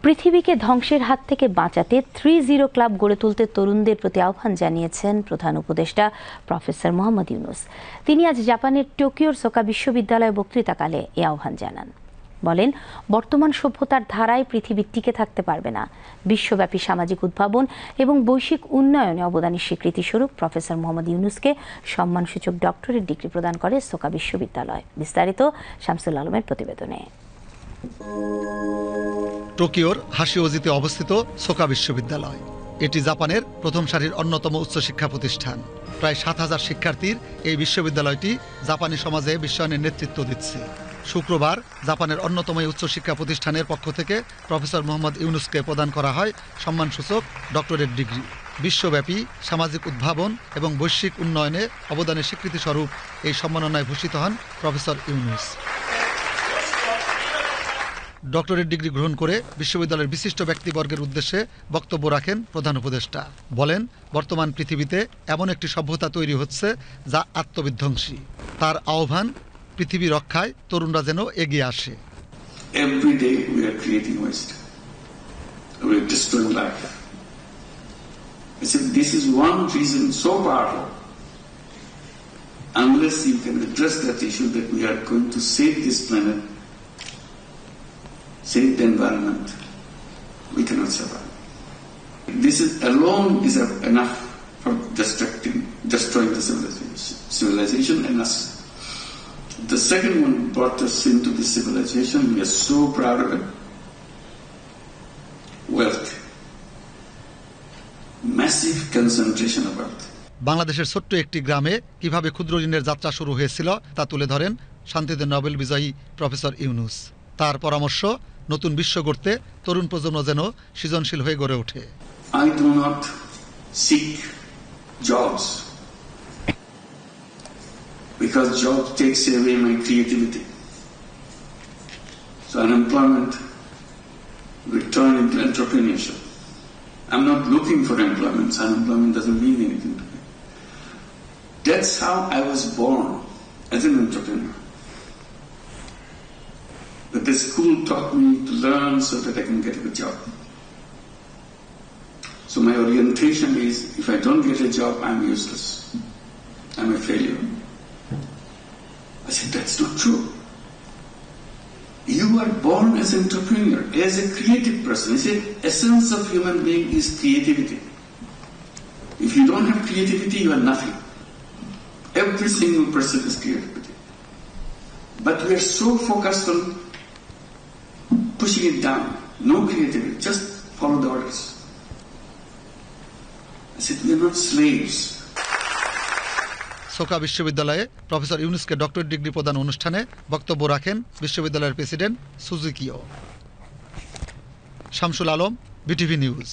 পৃথিবীকে ধ্বংসের হাত থেকে বাঁচাতে 3-0 ক্লাব গড়ে তুলতে তরুণদের প্রতি আহ্বান জানিয়েছেন প্রধান উপদেষ্টা প্রফেসর মোহাম্মদ ইউনূস। তিনি আজ জাপানের টোকিওর সোকা বিশ্ববিদ্যালয়ে বক্তৃতাকালে এই আহ্বান জানান। বলেন, বর্তমান সভ্যতার ধারায় পৃথিবী টিকে থাকতে পারবে না। বিশ্বব্যাপী সামাজিক উদ্ভাবন এবং বৈশ্বিক উন্নয়নে অবদানের স্বীকৃতিস্বরূপ প্রফেসর মোহাম্মদ ইউনূসকে সম্মানসূচক ডক্টরেট ডিগ্রি প্রদান করে সোকা বিশ্ববিদ্যালয়। বিস্তারিত শামসুল আলমের প্রতিবেদনে। টোকিওর হাশিওজিতে অবস্থিত সোকা বিশ্ববিদ্যালয়। এটি জাপানের প্রথম সারির অন্যতম উচ্চশিক্ষা প্রতিষ্ঠান। প্রায় ৭,০০০ শিক্ষার্থীর এই বিশ্ববিদ্যালয়টি জাপানি সমাজে বিশ্বায়নের নেতৃত্ব দিচ্ছে। শুক্রবার জাপানের অন্যতম উচ্চশিক্ষা প্রতিষ্ঠানের পক্ষ থেকে প্রফেসর মোহাম্মদ ইউনূসকে প্রদান করা হয় সম্মানসূচক ডক্টরেট ডিগ্রি। বিশ্বব্যাপী সামাজিক উদ্ভাবন এবং বৈশ্বিক উন্নয়নে অবদানের স্বীকৃতিস্বরূপ এই সম্মাননায় ভূষিত হন প্রফেসর ইউনূস। ডক্টরেট ডিগ্রি গ্রহণ করে বিশ্ববিদ্যালয়ের বিশিষ্ট ব্যক্তিবর্গের উদ্দেশ্যে বক্তব্য রাখেন প্রধান উপদেষ্টা। বলেন, বর্তমান পৃথিবীতে এমন একটি সভ্যতা তৈরি হচ্ছে যা আত্মবিধ্বংসী। তার আহ্বান, পৃথিবী রক্ষায় তরুণরা যেন এগিয়ে আসে। Every day we are creating waste. We are destroying life. I said this is one reason so powerful. Unless you can address that issue that we are going to save this planet, save the environment, we cannot survive. This is alone is enough for destroying the civilization and us. The second one brought us into this civilization. We are so proud of it. Wealth. Massive concentration of wealth. বাংলাদেশের ছোট্ট একটি গ্রামে কিভাবে ক্ষুদ্র ঋণের যাত্রা শুরু হয়েছিল তা তুলে ধরেন শান্তিতে নোবেল বিজয়ী প্রফেসর ইউনূস। তার পরামর্শ, নতুন বিশ্ব গড়তে তরুণ প্রজন্ম যেন সৃজনশীল হয়ে গড়ে ওঠে। I do not seek jobs because job takes away my creativity. So unemployment will turn into entrepreneurship. I'm not looking for employment. So unemployment doesn't mean anything to me. That's how I was born, as an entrepreneur. But the school taught me to learn so that I can get a good job. So my orientation is, if I don't get a job, I'm useless. I'm a failure. I said, that's not true. You are born as an entrepreneur, as a creative person. I said, essence of human being is creativity. If you don't have creativity, you are nothing. Every single person is creativity. But we are so focused on pushing it down. No creativity, just follow the orders. I said, we are not slaves. সোকা বিশ্ববিদ্যালয়ে professor ইউনূসকে doctorate degree প্রদান অনুষ্ঠানে বক্তব্য রাখেন বিশ্ববিদ্যালয়ের president সুজুকিও। Shamsul Alam, BTV news.